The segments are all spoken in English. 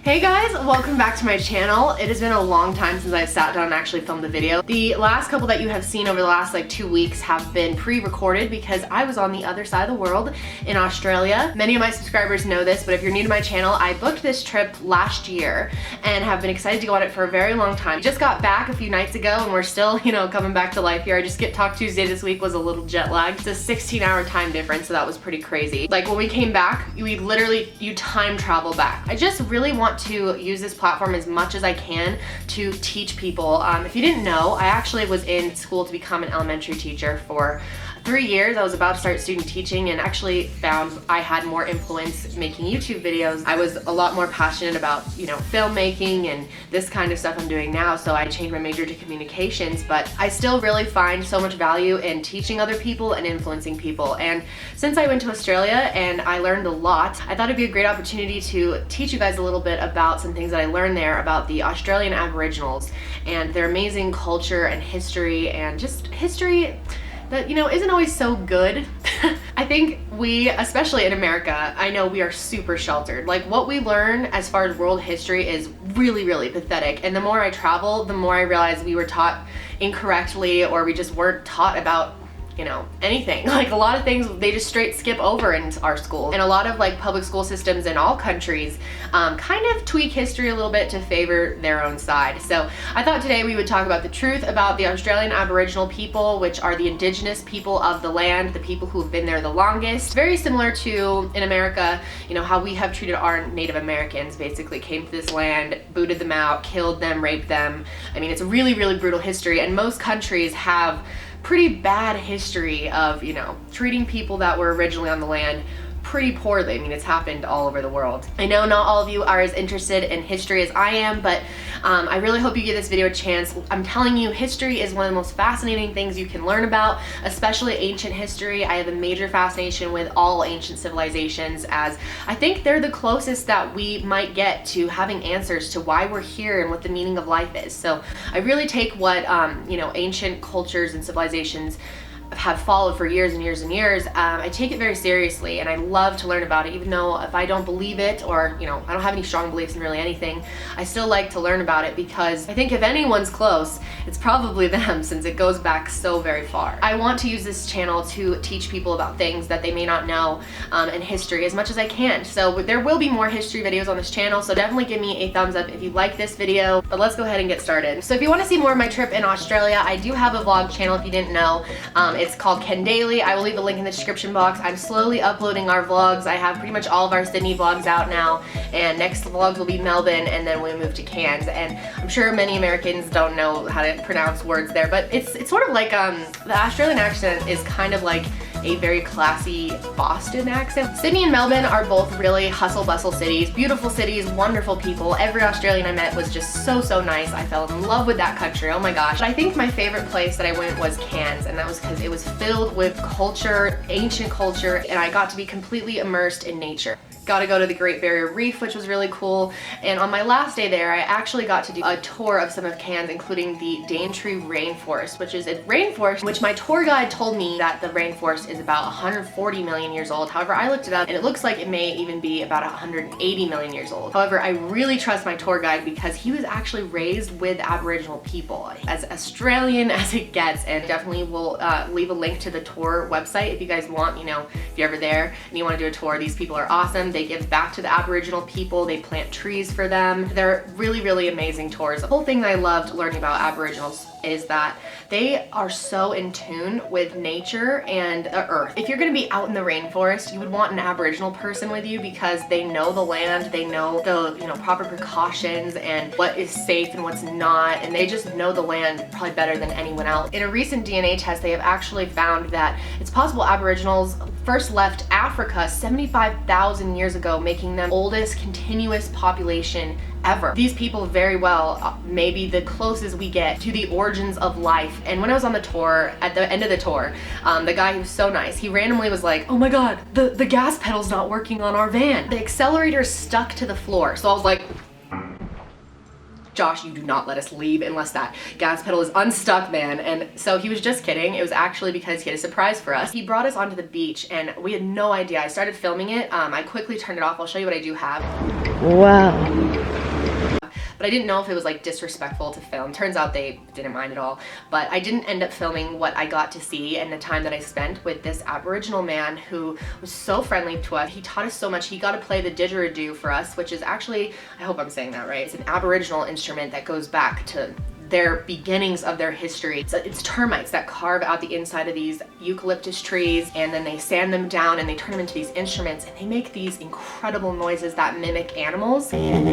Hey guys, welcome back to my channel. It has been a long time since I've sat down and actually filmed a video. The last couple that you have seen over the last like 2 weeks have been pre-recorded because I was on the other side of the world in Australia. Many of my subscribers know this, but if you're new to my channel, I booked this trip last year and have been excited to go on it for a very long time. Just got back a few nights ago and we're still, coming back to life here. I just get Talk Tuesday this week was a little jet lagged. It's a 16-hour time difference, so that was pretty crazy. Like when we came back, you time travel back. I just really want to use this platform as much as I can to teach people. If you didn't know, I actually was in school to become an elementary teacher for 3 years. I was about to start student teaching and actually found I had more influence making YouTube videos. I was a lot more passionate about, filmmaking and this kind of stuff I'm doing now, so I changed my major to communications, but I still really find so much value in teaching other people and influencing people. And since I went to Australia and I learned a lot, I thought it'd be a great opportunity to teach you guys a little bit about some things that I learned there about the Australian Aboriginals and their amazing culture and history, and just history that, isn't always so good. I think we, especially in America, I know we are super sheltered. Like what we learn as far as world history is really, really pathetic. And the more I travel, the more I realize we were taught incorrectly, or we just weren't taught about anything. Like a lot of things they just straight skip over in our school. And a lot of like public school systems in all countries kind of tweak history a little bit to favor their own side. So I thought today we would talk about the truth about the Australian Aboriginal people, which are the indigenous people of the land, the people who have been there the longest. Very similar to in America, how we have treated our Native Americans. Basically came to this land, booted them out, killed them, raped them. I mean, it's a really, really brutal history, and most countries have pretty bad history of, treating people that were originally on the land pretty poorly. I mean, it's happened all over the world. I know not all of you are as interested in history as I am, but I really hope you give this video a chance. I'm telling you, history is one of the most fascinating things you can learn about, especially ancient history. I have a major fascination with all ancient civilizations, as I think they're the closest that we might get to having answers to why we're here and what the meaning of life is. So I really take what, ancient cultures and civilizations have followed for years and years and years. I take it very seriously and I love to learn about it, even though if I don't believe it, or I don't have any strong beliefs in really anything, I still like to learn about it because I think if anyone's close, it's probably them, since it goes back so very far. I want to use this channel to teach people about things that they may not know in history as much as I can. So there will be more history videos on this channel, so definitely give me a thumbs up if you like this video. But let's go ahead and get started. So if you want to see more of my trip in Australia, I do have a vlog channel if you didn't know. It's called KendallRae. I will leave a link in the description box. I'm slowly uploading our vlogs. I have pretty much all of our Sydney vlogs out now, and next vlogs will be Melbourne, and then we move to Cairns. And I'm sure many Americans don't know how to pronounce words there, but it's sort of like the Australian accent is kind of like a very classy Boston accent. Sydney and Melbourne are both really hustle bustle cities, beautiful cities, wonderful people. Every Australian I met was just so nice. I fell in love with that country, oh my gosh. I think my favorite place that I went was Cairns, and that was because it was filled with culture, ancient culture, and I got to be completely immersed in nature. Got to go to the Great Barrier Reef, which was really cool. And on my last day there, I actually got to do a tour of some of Cairns, including the Daintree Rainforest, which is a rainforest, which my tour guide told me that the rainforest is about 140 million years old. However, I looked it up and it looks like it may even be about 180 million years old. However, I really trust my tour guide because he was actually raised with Aboriginal people, as Australian as it gets, and definitely will leave a link to the tour website if you guys want, if you're ever there and you want to do a tour. These people are awesome. They give back to the Aboriginal people. They plant trees for them. They're really, really amazing tours. The whole thing that I loved learning about Aboriginals is that they are so in tune with nature and the earth. If you're gonna be out in the rainforest, you would want an Aboriginal person with you because they know the land, they know the proper precautions and what is safe and what's not, and they just know the land probably better than anyone else. In a recent DNA test, they have actually found that it's possible Aboriginals first left Africa 75,000 years ago, making them oldest continuous population ever. These people very well may be the closest we get to the origins of life. And when I was on the tour, at the end of the tour, the guy who was so nice, he randomly was like, oh my god, the gas pedal's not working on our van. The accelerator stuck to the floor. So I was like, Josh, you do not let us leave unless that gas pedal is unstuck, man. And so he was just kidding. It was actually because he had a surprise for us. He brought us onto the beach and we had no idea. I started filming it. I quickly turned it off. I'll show you what I do have. Wow. but I didn't know if it was like disrespectful to film. Turns out they didn't mind at all, but I didn't end up filming what I got to see and the time that I spent with this Aboriginal man who was so friendly to us. He taught us so much. He got to play the didgeridoo for us, which is actually, I hope I'm saying that right, it's an Aboriginal instrument that goes back to their beginnings of their history. It's termites that carve out the inside of these eucalyptus trees, and then they sand them down and they turn them into these instruments, and they make these incredible noises that mimic animals. And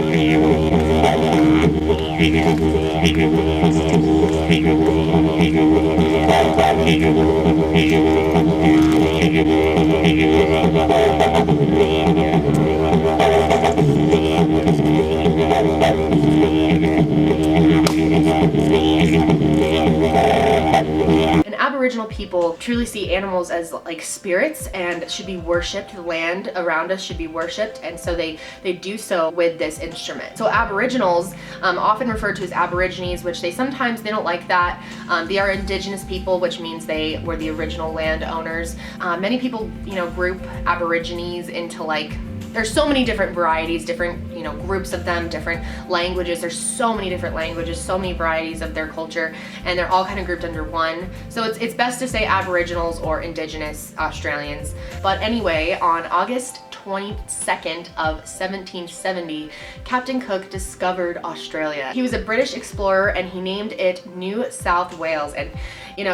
Aboriginal people truly see animals as like spirits and should be worshipped. The land around us should be worshipped, and so they do so with this instrument. So Aboriginals, often referred to as Aborigines, which they don't like that. They are indigenous people, which means they were the original landowners. Many people, group Aborigines into like, there's so many different varieties, different, groups of them, different languages. There's so many different languages, so many varieties of their culture, and they're all kind of grouped under one. So it's best to say Aboriginals or Indigenous Australians. But anyway, on August 22nd of 1770, Captain Cook discovered Australia. He was a British explorer and he named it New South Wales. And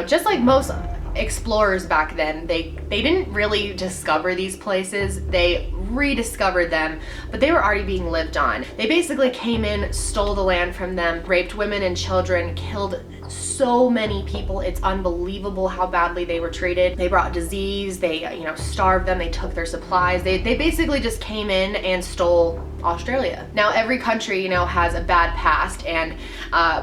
just like most explorers back then, they didn't really discover these places, they rediscovered them, but they were already being lived on. They basically came in, stole the land from them, raped women and children, killed so many people. It's unbelievable how badly they were treated. They brought disease, they starved them, they took their supplies. They basically just came in and stole Australia. Now every country has a bad past, and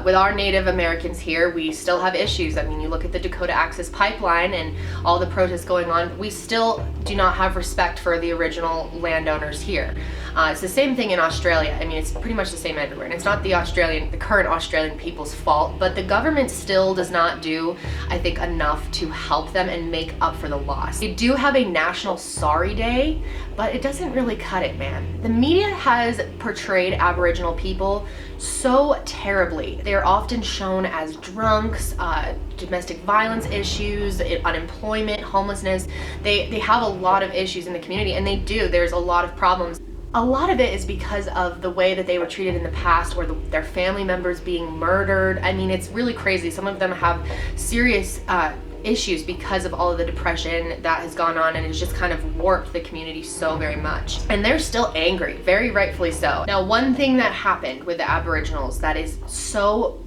with our Native Americans here, we still have issues. I mean, you look at the Dakota Access Pipeline and all the protests going on, we still do not have respect for the original landowners here. It's the same thing in Australia. I mean, it's pretty much the same everywhere, and it's not the current Australian people's fault, but the government still does not do, I think, enough to help them and make up for the loss. They do have a National Sorry Day, but it doesn't really cut it, man. The media has portrayed Aboriginal people so terribly. They are often shown as drunks, domestic violence issues, unemployment, homelessness. They have a lot of issues in the community, and they do. There's a lot of problems. A lot of it is because of the way that they were treated in the past, or their family members being murdered. I mean, it's really crazy. Some of them have serious issues because of all of the depression that has gone on, and it's just kind of warped the community so very much. And they're still angry, very rightfully so. Now, one thing that happened with the Aboriginals that is so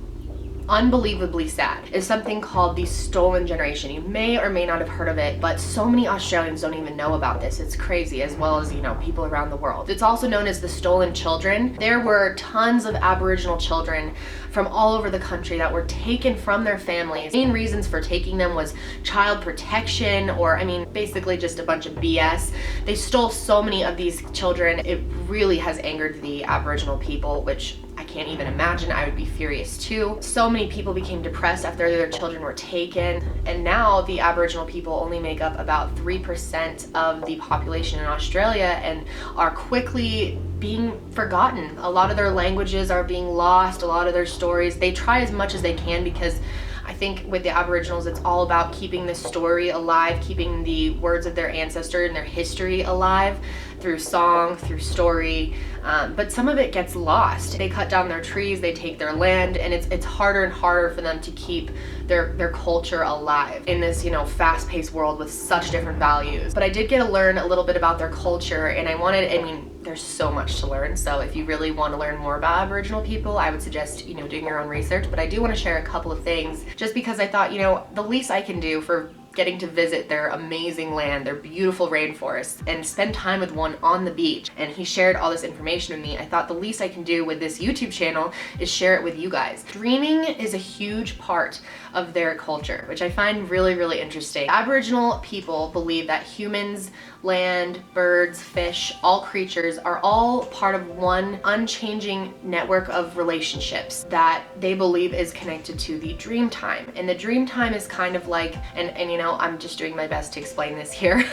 unbelievably sad is something called the stolen generation. You may or may not have heard of it, but so many Australians don't even know about this. It's crazy, as well as people around the world. It's also known as the stolen children. There were tons of Aboriginal children from all over the country that were taken from their families. The main reasons for taking them was child protection, or basically just a bunch of BS. They stole so many of these children. It really has angered the Aboriginal people, which I can't even imagine. I would be furious too. So many people became depressed after their children were taken, and now the Aboriginal people only make up about 3% of the population in Australia and are quickly being forgotten. A lot of their languages are being lost, a lot of their stories. They try as much as they can, because I think with the Aboriginals, it's all about keeping the story alive, keeping the words of their ancestors and their history alive through song, through story, but some of it gets lost. They cut down their trees, they take their land, and it's harder and harder for them to keep their culture alive in this fast-paced world with such different values. But I did get to learn a little bit about their culture, and there's so much to learn. So if you really want to learn more about Aboriginal people, I would suggest doing your own research. But I do want to share a couple of things, just because I thought the least I can do for getting to visit their amazing land, their beautiful rainforests, and spend time with one on the beach. And he shared all this information with me. I thought the least I can do with this YouTube channel is share it with you guys. Dreaming is a huge part of their culture, which I find really, really interesting. Aboriginal people believe that humans, land, birds, fish, all creatures are all part of one unchanging network of relationships that they believe is connected to the Dreamtime. And the Dreamtime is kind of like, and I'm just doing my best to explain this here,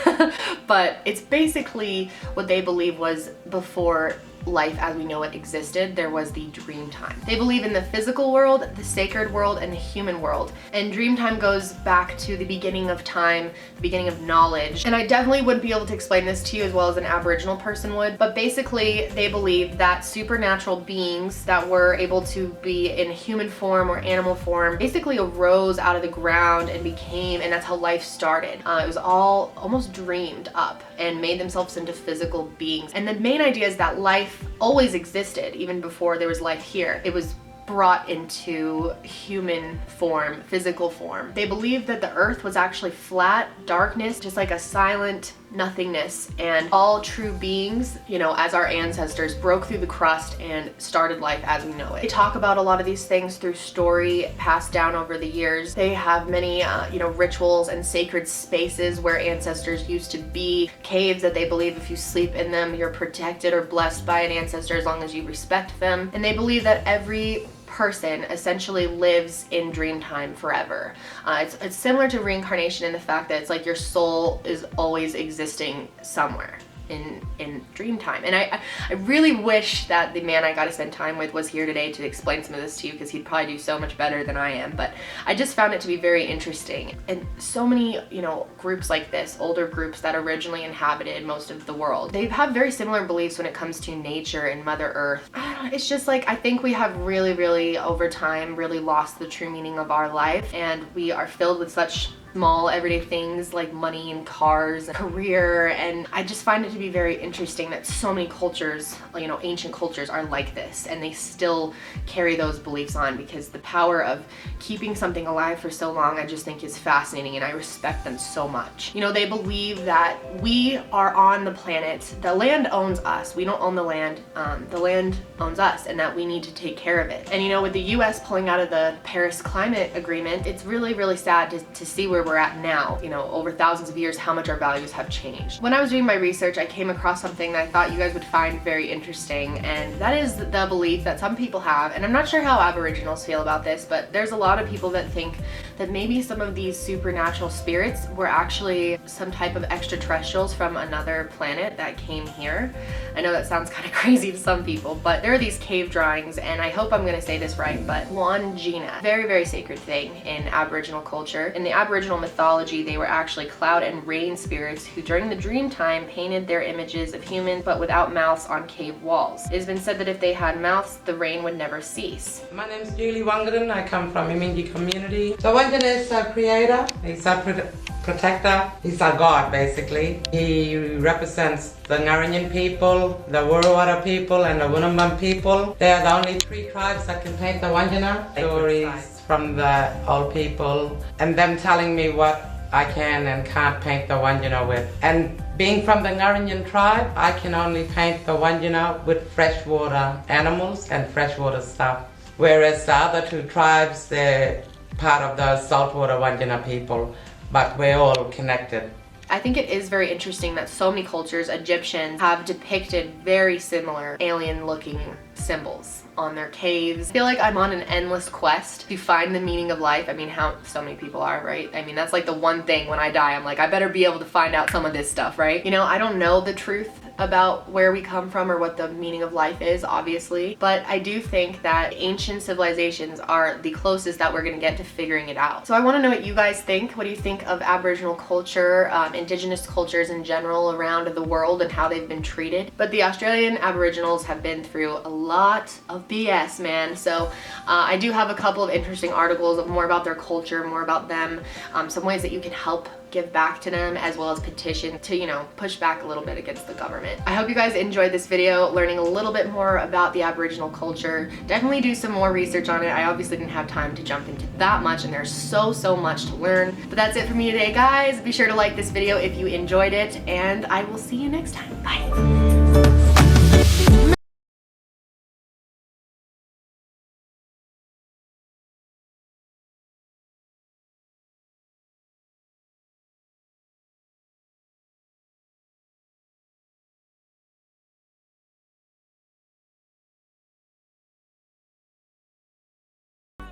but it's basically what they believe was before life as we know it existed, there was the Dreamtime. They believe in the physical world, the sacred world, and the human world. And Dreamtime goes back to the beginning of time, the beginning of knowledge. And I definitely wouldn't be able to explain this to you as well as an Aboriginal person would, but basically they believe that supernatural beings that were able to be in human form or animal form basically arose out of the ground and became, and that's how life started. It was all almost dreamed up and made themselves into physical beings. And the main idea is that life always existed even before there was life here. It was brought into human form, physical form. They believed that the earth was actually flat, darkness, just like a silent nothingness, and all true beings, you know, as our ancestors, broke through the crust and started life as we know it. They talk about a lot of these things through story passed down over the years. They have many, you know, rituals and sacred spaces where ancestors used to be, caves that they believe if you sleep in them, you're protected or blessed by an ancestor as long as you respect them. And they believe that every person essentially lives in Dreamtime forever. It's similar to reincarnation in the fact that it's like your soul is always existing somewhere in Dreamtime. And I really wish that the man I got to spend time with was here today to explain some of this to you, because he'd probably do so much better than I am. But I just found it to be very interesting. And so many, you know, groups like this, older groups that originally inhabited most of the world, they have very similar beliefs when it comes to nature and Mother Earth. I don't know, it's just like, I think we have really over time really lost the true meaning of our life, and we are filled with such small everyday things like money and cars and career. And I just find it to be very interesting that so many cultures, you know, ancient cultures are like this, and they still carry those beliefs on, because the power of keeping something alive for so long I just think is fascinating, and I respect them so much. You know, they believe that we are on the planet, the land owns us, we don't own the land owns us, and that we need to take care of it. And you know, with the US pulling out of the Paris Climate Agreement, it's really sad to see where we're at now, you know, over thousands of years, how much our values have changed. When I was doing my research, I came across something that I thought you guys would find very interesting, and that is the belief that some people have, and I'm not sure how Aboriginals feel about this, but there's a lot of people that think that maybe some of these supernatural spirits were actually some type of extraterrestrials from another planet that came here. I know that sounds kind of crazy to some people, but there are these cave drawings, and I hope I'm gonna say this right, but Wandjina, very sacred thing in Aboriginal culture. In the Aboriginal mythology, they were actually cloud and rain spirits who during the Dreamtime painted their images of humans but without mouths on cave walls. It has been said that if they had mouths, the rain would never cease. My name is Julie Wangaran. I come from Iminji community. So Wandjina is our creator, he's our protector, he's our god basically. He represents the Ngarinyan people, the Wurawara people, and the Wunambam people. They are the only 3 tribes that can paint the Wandjina. Stories from the old people and them telling me what I can and can't paint the Wandjina with. And being from the Ngarinyan tribe, I can only paint the Wandjina with freshwater animals and freshwater stuff. Whereas the other 2 tribes, they're part of the saltwater Wandjina people, but we're all connected. I think it is very interesting that so many cultures, Egyptians, have depicted very similar alien-looking symbols on their caves. I feel like I'm on an endless quest to find the meaning of life. I mean, how so many people are, right? I mean, that's like the one thing when I die, I'm like, I better be able to find out some of this stuff, right? You know, I don't know the truth about where we come from or what the meaning of life is, obviously, but I do think that ancient civilizations are the closest that we're gonna get to figuring it out. So I want to know what you guys think. What do you think of Aboriginal culture, indigenous cultures in general around the world, and how they've been treated? But the Australian Aboriginals have been through a lot of BS, man. So I do have a couple of interesting articles more about their culture, more about them, some ways that you can help give back to them, as well as petition to, you know, push back a little bit against the government. I hope you guys enjoyed this video, learning a little bit more about the Aboriginal culture. Definitely do some more research on it. I obviously didn't have time to jump into that much, and there's so much to learn. But that's it for me today, guys. Be sure to like this video if you enjoyed it, and I will see you next time. Bye.